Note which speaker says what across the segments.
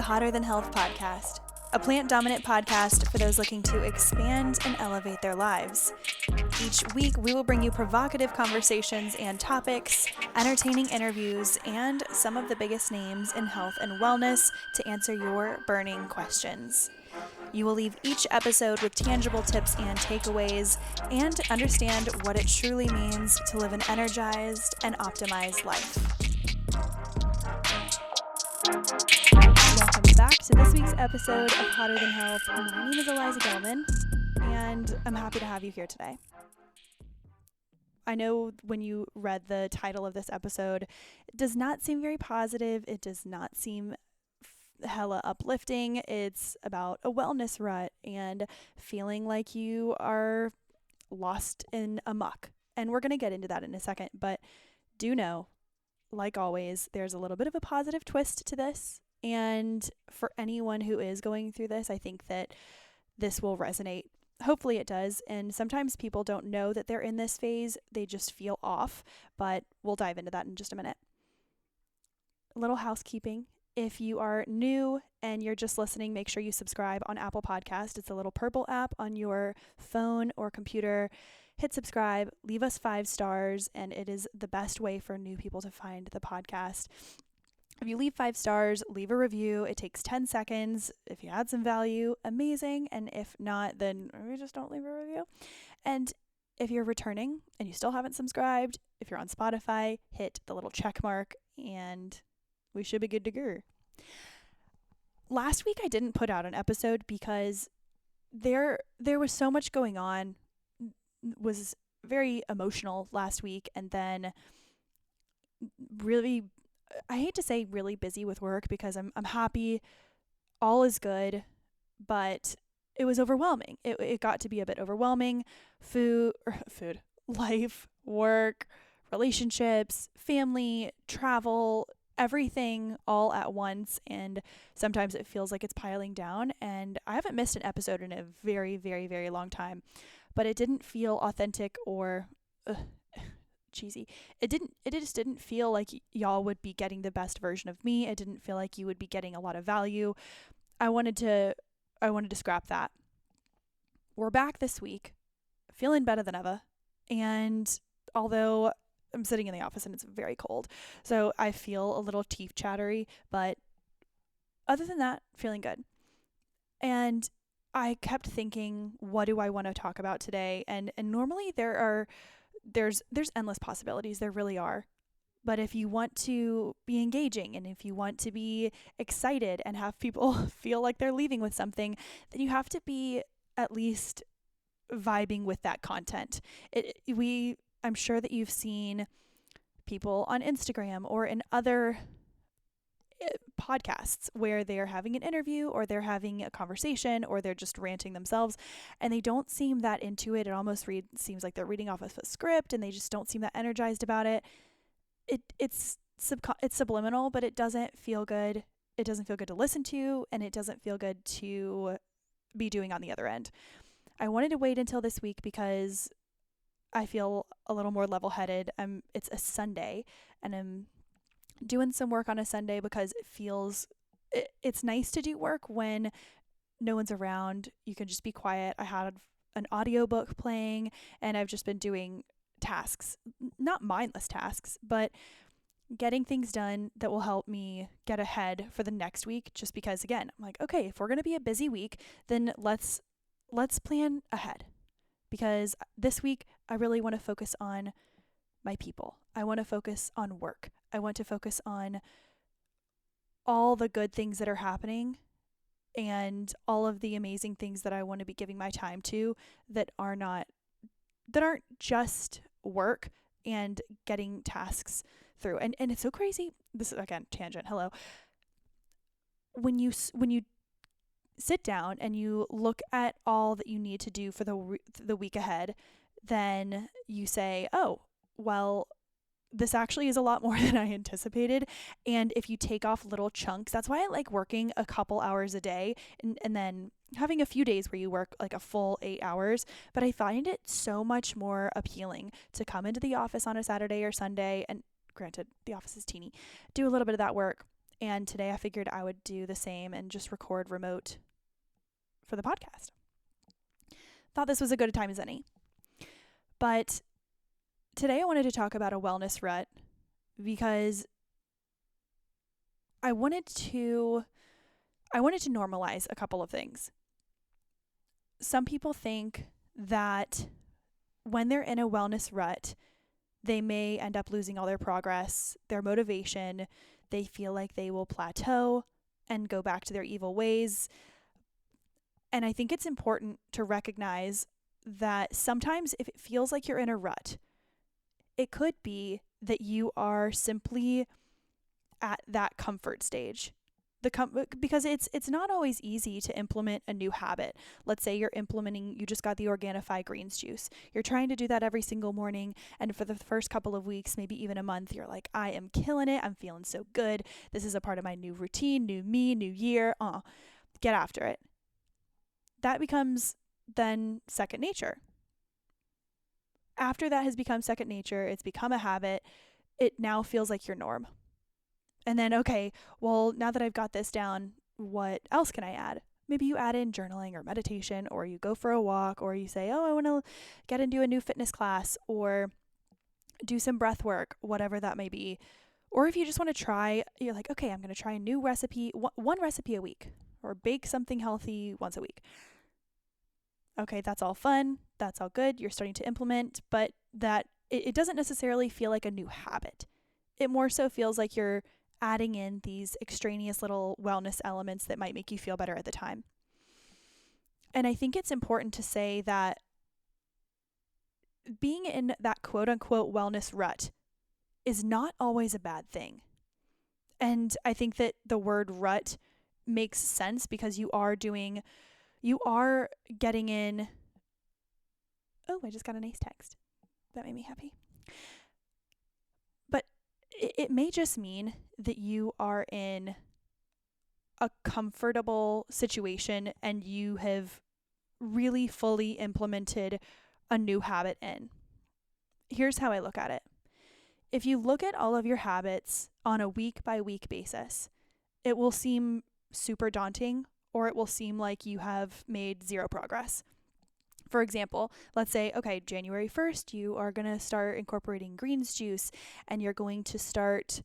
Speaker 1: Hotter Than Health podcast, a plant-dominant podcast for those looking to expand and elevate their lives. Each week, we will bring you provocative conversations and topics, entertaining interviews, and some of the biggest names in health and wellness to answer your burning questions. You will leave each episode with tangible tips and takeaways and understand what it truly means to live an energized and optimized life. Welcome back to this week's episode of Hotter Than Health. My name is Eliza Gelman, and I'm happy to have you here today. I know when you read the title of this episode, it does not seem very positive. It does not seem hella uplifting. It's about a wellness rut and feeling like you are lost in a muck. And we're going to get into that in a second, but do know, like always, there's a little bit of a positive twist to this. And for anyone who is going through this, I think that this will resonate. Hopefully it does. And sometimes people don't know that they're in this phase. They just feel off, but we'll dive into that in just a minute. A little housekeeping. If you are new and you're just listening, make sure you subscribe on Apple Podcast. It's a little purple app on your phone or computer. Hit subscribe, leave us 5 stars, and it is the best way for new people to find the podcast. If you leave 5 stars, leave a review. It takes 10 seconds. If you add some value, amazing. And if not, then we just don't leave a review. And if you're returning and you still haven't subscribed, if you're on Spotify, hit the little check mark and we should be good to go. Last week I didn't put out an episode because there was so much going on. Was very emotional last week, and then really, I hate to say really busy with work because I'm happy, all is good, but it was overwhelming. It got to be a bit overwhelming. Food, life, work, relationships, family, travel, everything all at once, and sometimes it feels like it's piling down. And I haven't missed an episode in a very, very, very long time, but it didn't feel authentic or cheesy. It just didn't feel like y'all would be getting the best version of me. It didn't feel like you would be getting a lot of value. I wanted to scrap that. We're back this week, feeling better than ever. And although I'm sitting in the office and it's very cold, so I feel a little teeth chattery, but other than that, feeling good. And I kept thinking, what do I want to talk about today? And normally there's endless possibilities. There really are. But if you want to be engaging and if you want to be excited and have people feel like they're leaving with something, then you have to be at least vibing with that content. I'm sure that you've seen people on Instagram or in other podcasts where they're having an interview or they're having a conversation or they're just ranting themselves, and they don't seem that into it. It almost seems like they're reading off of a script, and they just don't seem that energized about it. It's subliminal, but it doesn't feel good. It doesn't feel good to listen to, and it doesn't feel good to be doing on the other end. I wanted to wait until this week because I feel a little more level-headed. It's a Sunday, and I'm doing some work on a Sunday because it's nice to do work when no one's around. You can just be quiet. I had an audiobook playing, and I've just been doing tasks, not mindless tasks, but getting things done that will help me get ahead for the next week. Just because, again, I'm like, okay, if we're going to be a busy week, then let's plan ahead. Because this week, I really want to focus on my people. I want to focus on work. I want to focus on all the good things that are happening and all of the amazing things that I want to be giving my time to that aren't just work and getting tasks through. And it's so crazy. This is, again, tangent. Hello. When you sit down and you look at all that you need to do for the week ahead, then you say, oh, well, this actually is a lot more than I anticipated. And if you take off little chunks, that's why I like working a couple hours a day and then having a few days where you work like a full 8 hours. But I find it so much more appealing to come into the office on a Saturday or Sunday. And granted, the office is teeny, do a little bit of that work And today I figured I would do the same and just record remote for the podcast. Thought this was a good time as any. But today I wanted to talk about a wellness rut because I wanted to normalize a couple of things. Some people think that when they're in a wellness rut, they may end up losing all their progress, their motivation. They feel like they will plateau and go back to their evil ways. And I think it's important to recognize that sometimes if it feels like you're in a rut, it could be that you are simply at that comfort stage. Because it's not always easy to implement a new habit. Let's say you just got the Organifi greens juice. You're trying to do that every single morning, and for the first couple of weeks, maybe even a month, you're like, I am killing it. I'm feeling so good. This is a part of my new routine, new me, new year. Get after it. That becomes then second nature. After that has become second nature, it's become a habit, it now feels like your norm. And then, okay, well, now that I've got this down, what else can I add? Maybe you add in journaling or meditation, or you go for a walk, or you say, I want to get into a new fitness class, or do some breath work, whatever that may be. Or if you just want to try, you're like, okay, I'm going to try a new recipe, one recipe a week, or bake something healthy once a week. Okay, that's all fun. That's all good. You're starting to implement, but that it doesn't necessarily feel like a new habit. It more so feels like you're adding in these extraneous little wellness elements that might make you feel better at the time. And I think it's important to say that being in that quote unquote wellness rut is not always a bad thing. And I think that the word rut makes sense because you are getting in. Oh, I just got a nice text. That made me happy. But it may just mean that you are in a comfortable situation and you have really fully implemented a new habit in. Here's how I look at it. If you look at all of your habits on a week by week basis, it will seem super daunting, or it will seem like you have made zero progress. For example, let's say, okay, January 1st, you are going to start incorporating greens juice, and you're going to start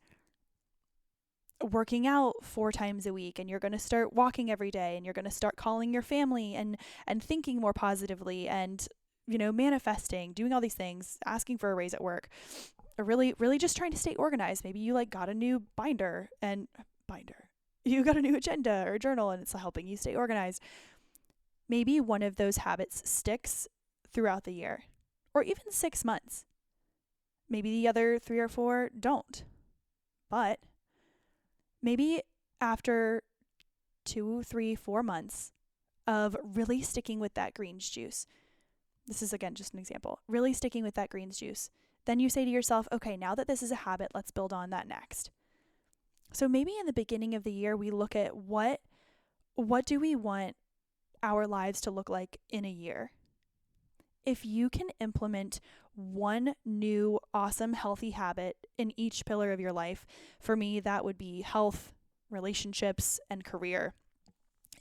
Speaker 1: working out 4 times a week, and you're going to start walking every day, and you're going to start calling your family and thinking more positively and, manifesting, doing all these things, asking for a raise at work, or really just trying to stay organized. Maybe you got a new you got a new agenda or journal, and it's helping you stay organized. Maybe one of those habits sticks throughout the year, or even 6 months. Maybe the other 3 or 4 don't. But maybe after 2, 3, 4 months of really sticking with that greens juice, this is again just an example, really sticking with that greens juice, then you say to yourself, okay, now that this is a habit, let's build on that next. So maybe in the beginning of the year, we look at what do we want our lives to look like in a year? If you can implement one new awesome healthy habit in each pillar of your life, for me that would be health, relationships, and career.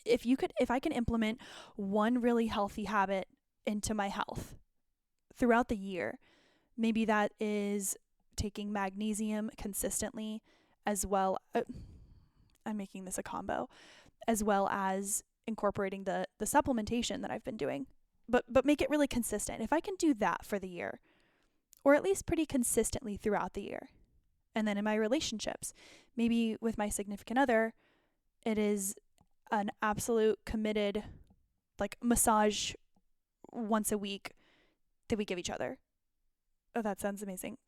Speaker 1: If I can implement one really healthy habit into my health throughout the year, maybe that is taking magnesium consistently, as well, I'm making this a combo, as well as incorporating the supplementation that I've been doing, but make it really consistent. If I can do that for the year, or at least pretty consistently throughout the year, and then in my relationships, maybe with my significant other, it is an absolute committed, massage once a week that we give each other. Oh, that sounds amazing.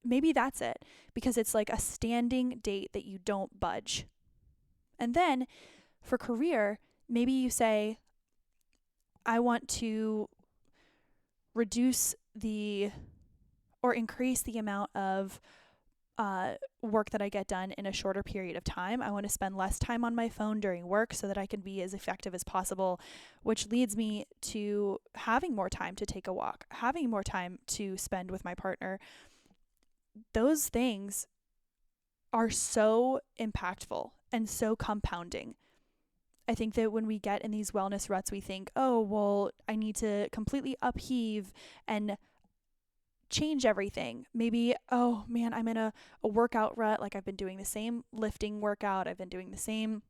Speaker 1: Maybe that's it, because it's like a standing date that you don't budge. And then for career, maybe you say, I want to reduce or increase the amount of work that I get done in a shorter period of time. I want to spend less time on my phone during work so that I can be as effective as possible, which leads me to having more time to take a walk, having more time to spend with my partner. Those things are so impactful and so compounding. I think that when we get in these wellness ruts, we think, oh, well, I need to completely upheave and change everything. Maybe, oh man, I'm in a workout rut. Like I've been doing the same lifting workout. I've been doing the same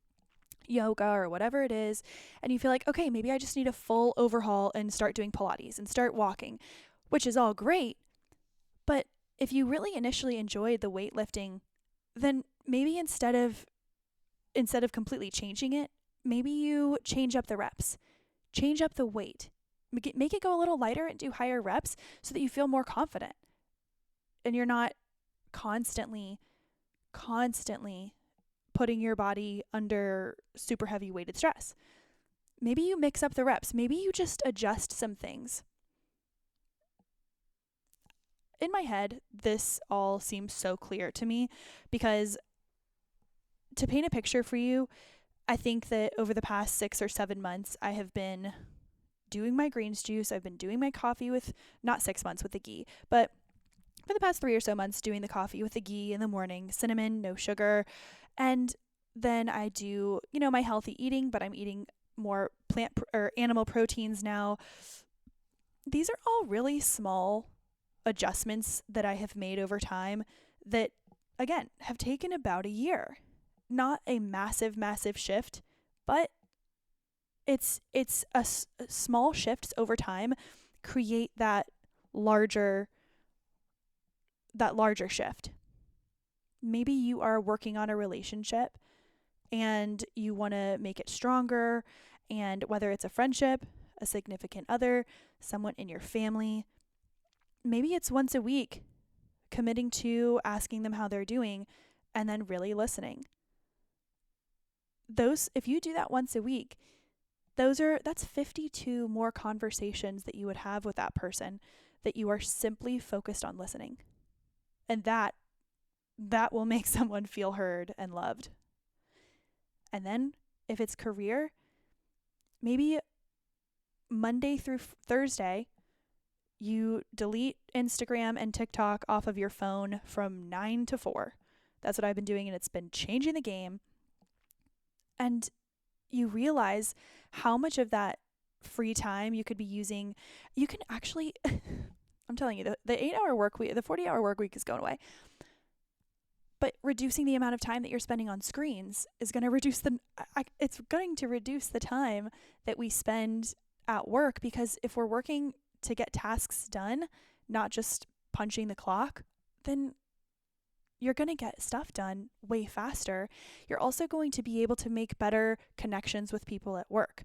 Speaker 1: yoga or whatever it is. And you feel like, okay, maybe I just need a full overhaul and start doing Pilates and start walking, which is all great. But if you really initially enjoyed the weightlifting, then maybe instead of completely changing it, maybe you change up the reps, change up the weight, make it go a little lighter and do higher reps so that you feel more confident. And you're not constantly putting your body under super heavy weighted stress. Maybe you mix up the reps. Maybe you just adjust some things. In my head, this all seems so clear to me because to paint a picture for you, I think that over the past 6 or 7 months, I have been doing my greens juice. I've been doing my coffee with, not 6 months with the ghee, but for the past 3 or so months, doing the coffee with the ghee in the morning, cinnamon, no sugar. And then I do, my healthy eating, but I'm eating more plant or animal proteins now. These are all really small adjustments that I have made over time that, again, have taken about a year. Not a massive shift, but it's small shifts over time create that larger shift. Maybe you are working on a relationship and you want to make it stronger, and whether it's a friendship, a significant other, someone in your family, maybe it's once a week committing to asking them how they're doing and then really listening. If you do that once a week, that's 52 more conversations that you would have with that person that you are simply focused on listening. And that will make someone feel heard and loved. And then if it's career, maybe Monday through Thursday, you delete Instagram and TikTok off of your phone from 9 to 4. That's what I've been doing, and it's been changing the game. And you realize how much of that free time you could be using. You can actually, I'm telling you, the 8-hour work week, the 40-hour work week is going away. But reducing the amount of time that you're spending on screens is going to reduce it's going to reduce the time that we spend at work, because if we're working to get tasks done, not just punching the clock, then you're going to get stuff done way faster. You're also going to be able to make better connections with people at work.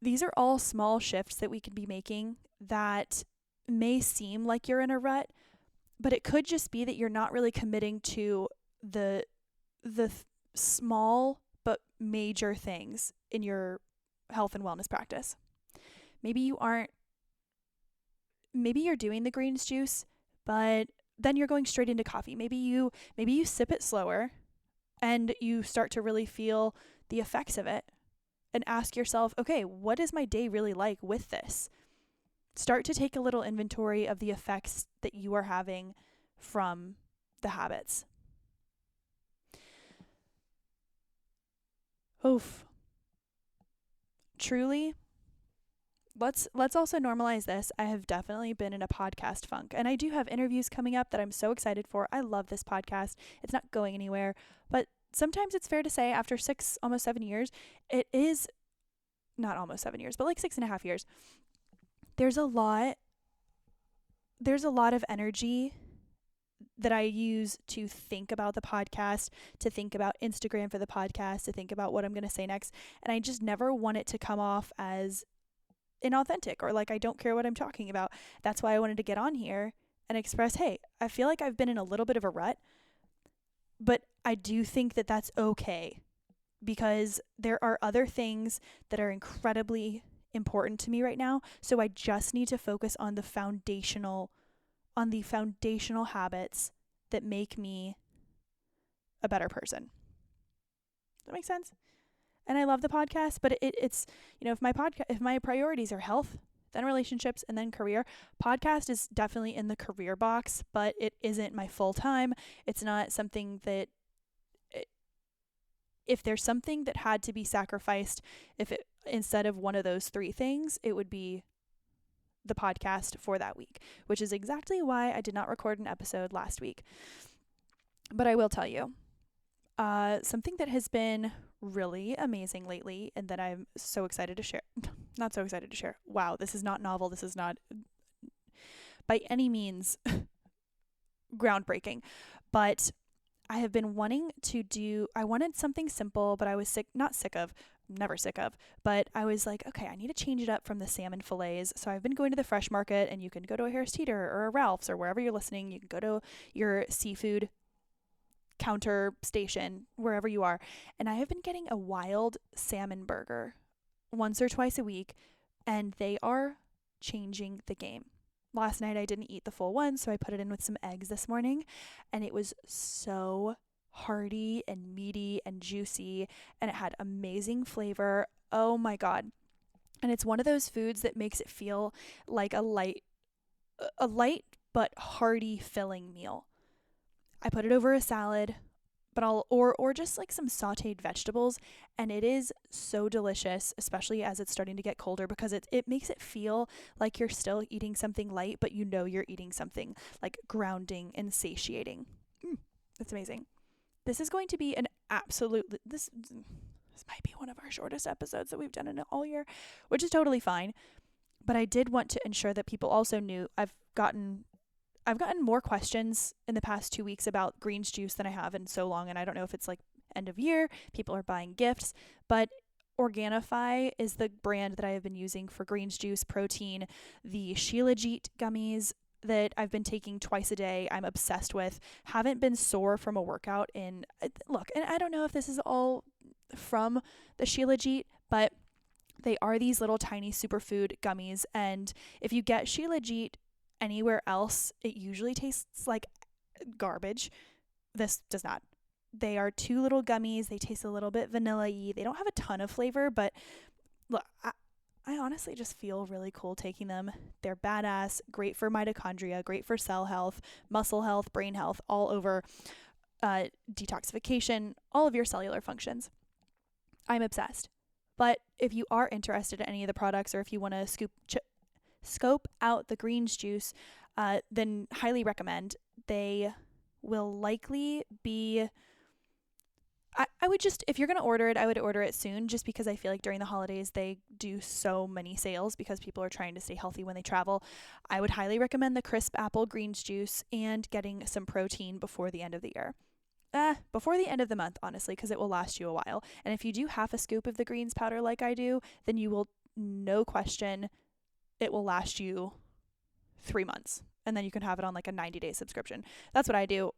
Speaker 1: These are all small shifts that we could be making that may seem like you're in a rut, but it could just be that you're not really committing to the small but major things in your health and wellness practice. Maybe you're doing the greens juice, but then you're going straight into coffee. Maybe you sip it slower and you start to really feel the effects of it and ask yourself, okay, what is my day really like with this? Start to take a little inventory of the effects that you are having from the habits. Oof. Truly, let's also normalize this. I have definitely been in a podcast funk, and I do have interviews coming up that I'm so excited for. I love this podcast. It's not going anywhere, but sometimes it's fair to say after 6, almost 7 years, it is not almost 7 years, but like 6.5 years. There's a lot of energy that I use to think about the podcast, to think about Instagram for the podcast, to think about what I'm going to say next. And I just never want it to come off as inauthentic or like I don't care what I'm talking about. That's why I wanted to get on here and express, hey, I feel like I've been in a little bit of a rut, but I do think that that's okay, because there are other things that are incredibly important to me right now. So I just need to focus on the foundational habits that make me a better person. Does that make sense? And I love the podcast, but it's, if my priorities are health then relationships, and then career. Podcast is definitely in the career box, but it isn't my full time. It's not something that, if there's something that had to be sacrificed, instead of one of those three things, it would be the podcast for that week, which is exactly why I did not record an episode last week. But I will tell you, something that has been really amazing lately and that I'm so excited to share. Not so excited to share. Wow, this is not novel. This is not by any means groundbreaking, but I have been wanting to I wanted something simple, but I was never sick of, but I was like, okay, I need to change it up from the salmon fillets. So I've been going to the fresh market, and you can go to a Harris Teeter or a Ralph's or wherever you're listening. You can go to your seafood counter station, wherever you are. And I have been getting a wild salmon burger once or twice a week, and they are changing the game. Last night I didn't eat the full one, so I put it in with some eggs this morning, and it was so hearty and meaty and juicy, and it had amazing flavor. Oh my God. And it's one of those foods that makes it feel like a light but hearty filling meal. I put it over a salad, but or just like some sauteed vegetables, and it is so delicious, especially as it's starting to get colder, because it makes it feel like you're still eating something light, but you know you're eating something like grounding and satiating. That's amazing. This is going to be this might be one of our shortest episodes that we've done in all year, which is totally fine. But I did want to ensure that people also knew I've gotten more questions in the past 2 weeks about greens juice than I have in so long. And I don't know if it's like end of year, people are buying gifts, but Organifi is the brand that I have been using for greens juice, protein. The Shilajit gummies that I've been taking twice a day, I'm obsessed with. Haven't been sore from a workout and I don't know if this is all from the Shilajit, but they are these little tiny superfood gummies. And if you get Shilajit anywhere else, it usually tastes like garbage. This does not. They are 2 little gummies. They taste a little bit vanilla-y. They don't have a ton of flavor, but look, I honestly just feel really cool taking them. They're badass, great for mitochondria, great for cell health, muscle health, brain health, all over, detoxification, all of your cellular functions. I'm obsessed. But if you are interested in any of the products, or if you want to scope out the greens juice, then highly recommend. They will likely be, I would just, if you're going to order it, I would order it soon, just because I feel like during the holidays they do so many sales because people are trying to stay healthy when they travel. I would highly recommend the crisp apple greens juice and getting some protein before the end of the year. Before the end of the month, honestly, because it will last you a while. And if you do half a scoop of the greens powder like I do, then you will, no question, it will last you 3 months. And then you can have it on like a 90-day subscription. That's what I do.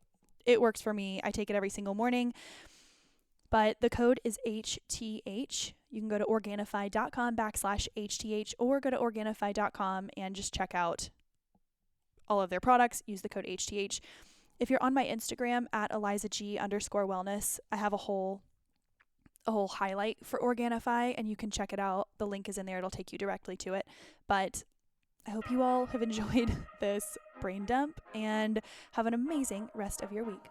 Speaker 1: It works for me. I take it every single morning. But the code is HTH. You can go to Organifi.com/HTH, or go to Organifi.com and just check out all of their products. Use the code HTH. If you're on my Instagram at ElizaG_wellness, I have a whole highlight for Organifi, and you can check it out. The link is in there. It'll take you directly to it. But I hope you all have enjoyed this brain dump and have an amazing rest of your week.